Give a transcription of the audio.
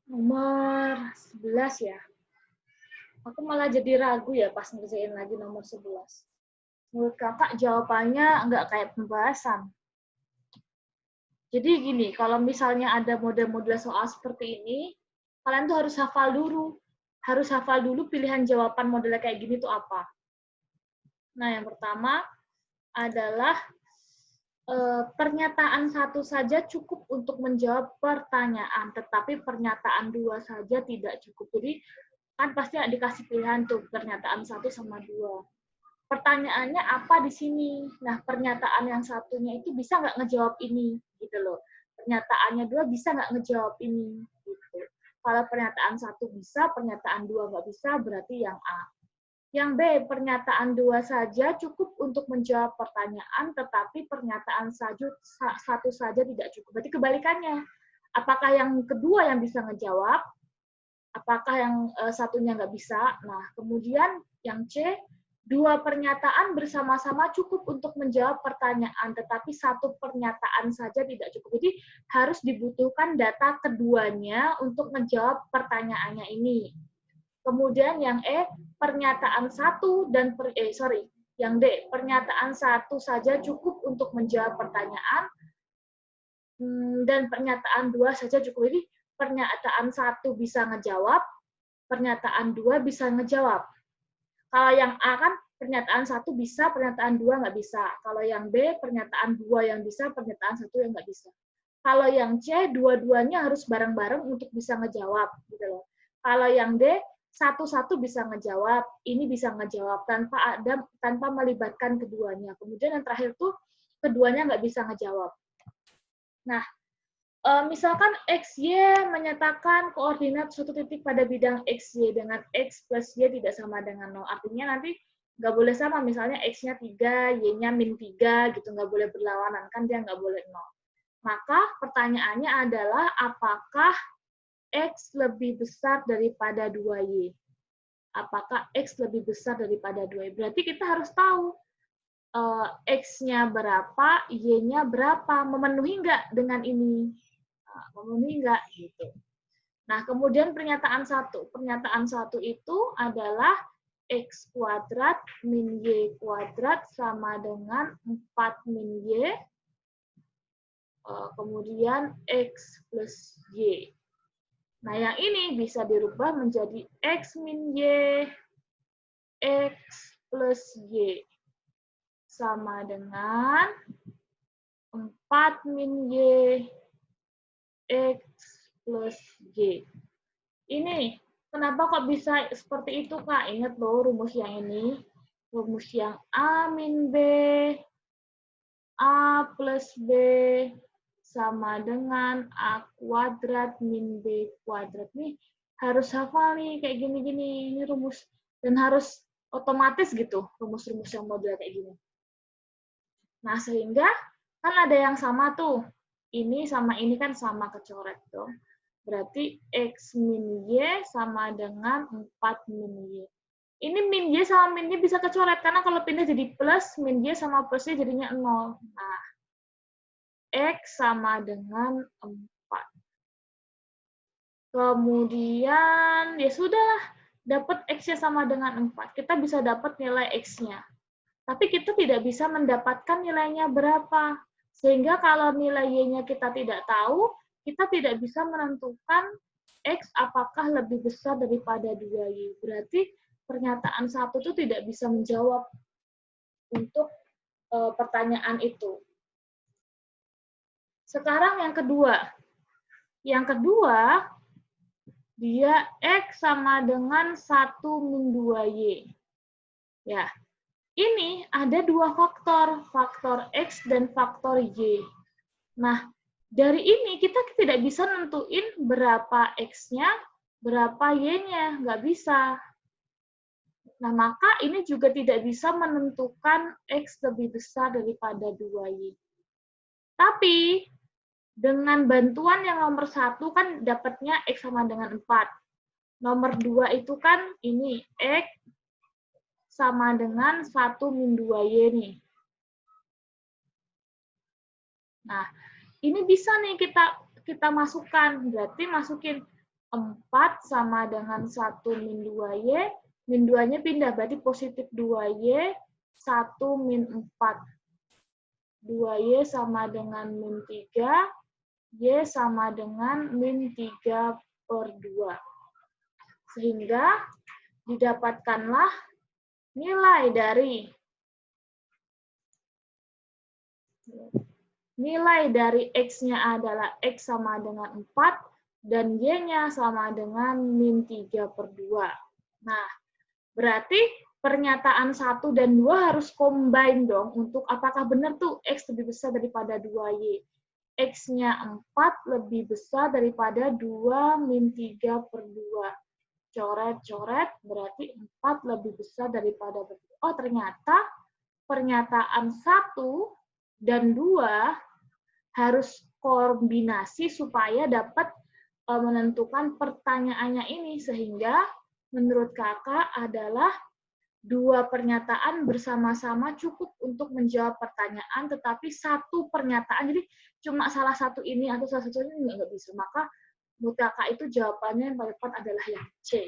Nomor 11 ya. Aku malah jadi ragu ya pas ngerjain lagi nomor 11. Menurut kakak jawabannya nggak kayak pembahasan. Jadi gini, kalau misalnya ada model-model soal seperti ini, kalian tuh harus hafal dulu. Harus hafal dulu pilihan jawaban modelnya kayak gini tuh apa. Nah, yang pertama adalah pernyataan satu saja cukup untuk menjawab pertanyaan, tetapi pernyataan dua saja tidak cukup. Jadi kan pasti dikasih pilihan tuh pernyataan satu sama dua. Pertanyaannya apa di sini? Nah, pernyataan yang satunya itu bisa nggak ngejawab ini, gitu loh. Pernyataannya dua bisa nggak ngejawab ini, gitu. Kalau pernyataan satu bisa, pernyataan dua nggak bisa, berarti yang A. Yang B, pernyataan dua saja cukup untuk menjawab pertanyaan, tetapi pernyataan satu saja tidak cukup. Berarti kebalikannya. Apakah yang kedua yang bisa ngejawab? Apakah yang satunya nggak bisa? Nah, kemudian yang C, dua pernyataan bersama-sama cukup untuk menjawab pertanyaan, tetapi satu pernyataan saja tidak cukup. Jadi harus dibutuhkan data keduanya untuk menjawab pertanyaannya ini. Kemudian yang E, pernyataan satu dan yang D, pernyataan satu saja cukup untuk menjawab pertanyaan dan pernyataan dua saja cukup. Jadi pernyataan satu bisa ngejawab, pernyataan dua bisa ngejawab. Kalau yang A kan pernyataan satu bisa, pernyataan dua nggak bisa. Kalau yang B, pernyataan dua yang bisa, pernyataan satu yang nggak bisa. Kalau yang C, dua-duanya harus bareng-bareng untuk bisa ngejawab, gitu loh. Kalau yang D, satu-satu bisa ngejawab, ini bisa ngejawab tanpa melibatkan keduanya. Kemudian yang terakhir tuh keduanya nggak bisa ngejawab. Nah, misalkan XY menyatakan koordinat suatu titik pada bidang XY dengan X plus Y tidak sama dengan 0. Artinya nanti nggak boleh sama, misalnya X-nya 3, Y-nya min 3, gitu, nggak boleh berlawanan, kan dia nggak boleh 0. Maka pertanyaannya adalah apakah X lebih besar daripada 2Y? Apakah X lebih besar daripada 2Y? Berarti kita harus tahu X-nya berapa, Y-nya berapa, memenuhi nggak dengan ini? Memenuhi nggak? Gitu. Nah, kemudian pernyataan satu. Pernyataan satu itu adalah X kuadrat min Y kuadrat sama dengan 4 min Y, kemudian X plus Y. Nah, yang ini bisa dirubah menjadi X min Y, X plus Y. Sama dengan 4 min Y, X plus Y. Ini, kenapa kok bisa seperti itu, Kak? Ingat loh rumus yang ini. Rumus yang A min B, A plus B, sama dengan A kuadrat min B kuadrat. Nih, harus hafal nih, kayak gini-gini. Ini rumus. Dan harus otomatis gitu, rumus-rumus yang model kayak gini. Nah, sehingga kan ada yang sama tuh. Ini sama ini kan sama kecoret tuh. Berarti X min Y sama dengan 4 min Y. Ini min Y sama min Y bisa kecoret, karena kalau pindah jadi plus, min Y sama plus Y jadinya 0. Nah, X sama dengan 4. Kemudian, ya sudahlah, dapat X-nya sama dengan 4. Kita bisa dapat nilai X-nya. Tapi kita tidak bisa mendapatkan nilainya berapa. Sehingga kalau nilai Y-nya kita tidak tahu, kita tidak bisa menentukan X apakah lebih besar daripada 2Y. Berarti pernyataan satu itu tidak bisa menjawab untuk pertanyaan itu. Sekarang yang kedua. Yang kedua, dia X sama dengan 1 min 2Y. Ya, ini ada dua faktor X dan faktor Y. Nah, dari ini kita tidak bisa nentuin berapa X-nya, berapa Y-nya, nggak bisa. Nah, maka ini juga tidak bisa menentukan X lebih besar daripada 2Y. Tapi, dengan bantuan yang nomor 1 kan dapatnya X sama dengan 4. Nomor 2 itu kan ini, X sama dengan 1 min 2Y nih. Nah, ini bisa nih kita masukkan. Berarti masukin 4 sama dengan 1 min 2Y, min 2-nya pindah, berarti positif 2Y, 1 min 4. 2Y sama dengan min 3, Y sama dengan min 3 per 2. Sehingga didapatkanlah nilai dari X-nya adalah X sama dengan 4, dan Y-nya sama dengan min 3 per 2. Nah, berarti pernyataan 1 dan 2 harus combine dong untuk apakah benar tuh X lebih besar daripada 2Y. X-nya 4 lebih besar daripada 2 min 3 per 2. Coret-coret, berarti 4 lebih besar daripada 2. Oh, ternyata pernyataan 1 dan 2 harus kombinasi supaya dapat menentukan pertanyaannya ini, sehingga menurut kakak adalah dua pernyataan bersama-sama cukup untuk menjawab pertanyaan, tetapi satu pernyataan, jadi cuma salah satu ini atau salah satu ini nggak bisa. Maka menurut kakak itu jawabannya yang paling tepat adalah yang C.